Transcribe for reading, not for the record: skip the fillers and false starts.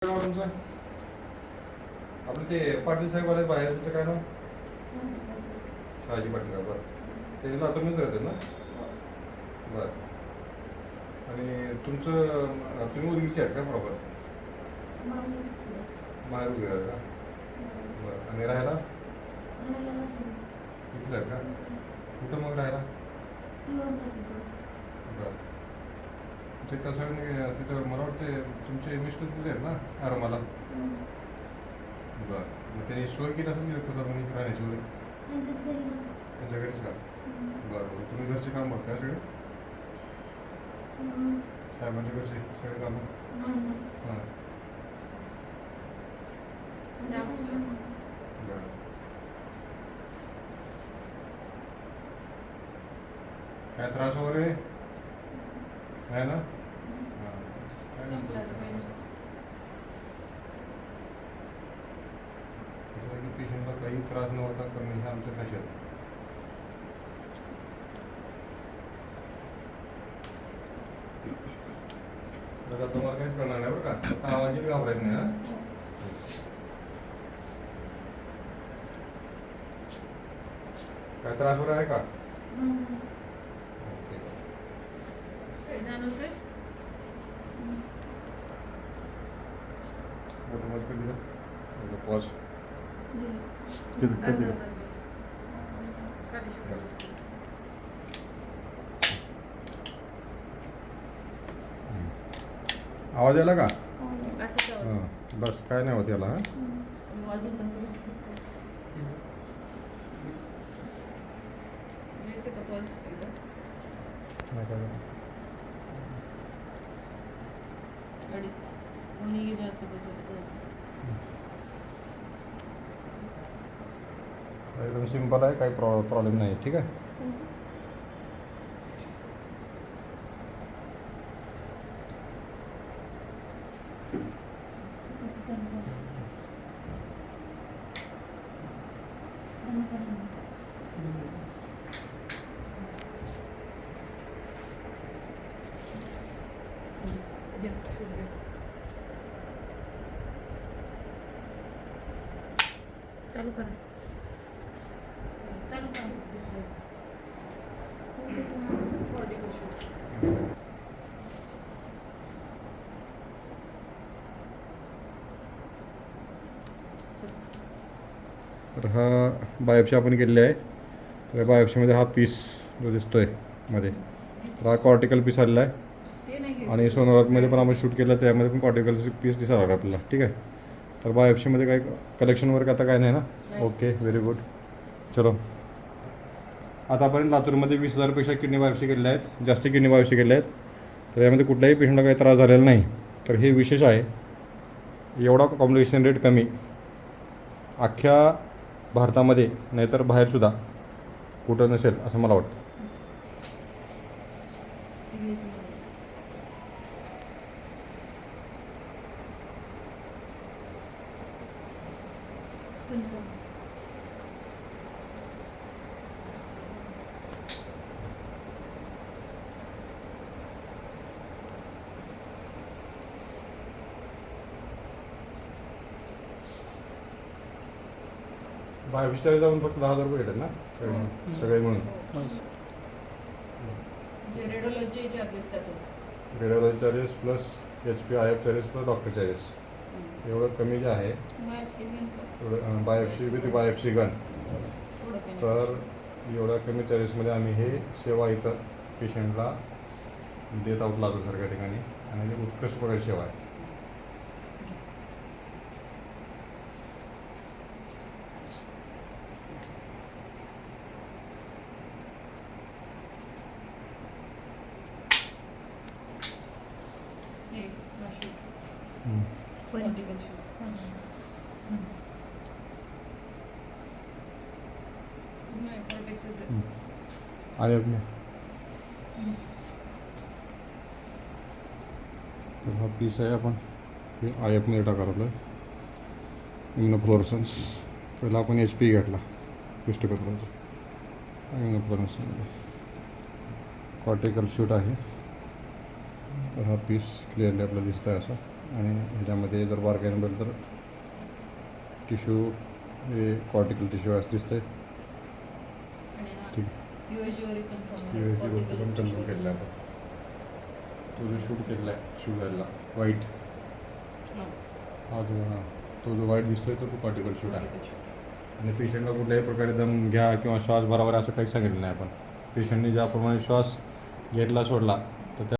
तुमचं आपलं ते पाटील साहेब आले बाहेर, त्याचं काय नाव? शहाजी पाटील का? बरं, ते लातूरमध्येच राहते ना? बरं. आणि तुमचं तुम्ही उदगीरचे आहेत का प्रॉपर? माहेर उदगीर आहे का? बरं. आणि राहायला इथलं आहे का? कुठं मग राहायला? बरं. ते तसं तिथं मला वाटते तुमचे मिस्टर तिथे आहेत ना आरामाला? बरं. मग त्यांनी सोय केली असेल की तसं म्हणजे राहण्याची वगैरे त्यांच्या घरीच का? बरं. मग तुम्ही घरचे काम बघता सगळे साहेबांच्या घरचे सगळे कामं? हां. बरं. काय त्रास वगैरे आहे ना? हां. पेशंटला काही त्रास नव्हता करणे हे आमचं खासियत. तर तुम्हाला काहीच करणार नाही बरं का? आता आवाजही घाबरायचं नाही. हां, काय त्रास वगैरे आहे का? ओके. कधी पॉज कधी आवाज आला का? हां, बस काय नाही होत याला. हां, एकदम सिंपल आहे, काही प्रॉब्लेम नाही. ठीक आहे. चालू करा. चालू करा. तर हा बायोप्सी आपण केलेली आहे. तर बायोप्सीमध्ये हा पीस जो दिसतोय मध्ये, तर हा कॉर्टिकल पीस आलेला आहे. आणि सोनोग्राफीमध्ये पण आपण शूट केलं, त्यामध्ये पण कॉर्टिकलचे पीस दिसायला लागला आपल्याला. ठीक आहे. तर बायोप्सीमध्ये काही कलेक्शन वर्क आता काय नाही ना? Okay, very good. चलो, आतापर्यंत लातूरमध्ये 20,000पेक्षा किडनी बायोप्सी केलेल्या आहेत, जास्त किडनी बायोप्सी केल्या आहेत. तर यामध्ये कुठल्याही पेशंटला काही त्रास झालेला नाही. तर हे विशेष आहे. एवढा कॉम्प्लिकेशन रेट कमी अख्ख्या भारतामध्ये नाहीतर बाहेरसुद्धा कुठं नसेल असं मला वाटतं. बायोप्सी जाऊन फक्त 10,000 रुपये घेतात ना सगळे मिळून? रेडिओलॉजी चार्जेस त्यातच. Radiology charges plus HPIF charges plus doctor charges, एवढं कमी जे आहे बायोप्सी विथ बायोप्सी गन. तर एवढ्या कमी चार्जेसमध्ये आम्ही हे सेवा इथं पेशंटला देत आहोत लातूरसारख्या ठिकाणी, आणि ही उत्कृष्ट प्रकारची सेवा आहे. आणि तर हा पीस आहे, आपण हे IF टाका आपलं इम्युनोफ्लोरसन्स. पहिला आपण HP घेतला पिष्टकत्राचा इम्युनोफ्लोरसनमध्ये कॉर्टिकल शूट आहे. तर हा पीस क्लिअरली आपल्याला दिसत आहे असा. आणि ह्याच्यामध्ये जर बारकाईने बघितलं तर टिश्यू हे कॉर्टिकल टिश्यू असं दिसतंय. आणि हा ठीक USG वरी पण आहे ही गोष्ट पण कन्फर्म केलेलं आहे आपण. तो जो शूट केलेला आहे शुगरला व्हाईट हा तो जो व्हाईट दिसतोय तो कॉर्टिकल शूट आहे. आणि पेशंटला कुठल्याही प्रकारे दम घ्या किंवा श्वास भरावर असं काहीच सांगितलं नाही आपण. पेशंटने ज्याप्रमाणे श्वास घेतला सोडला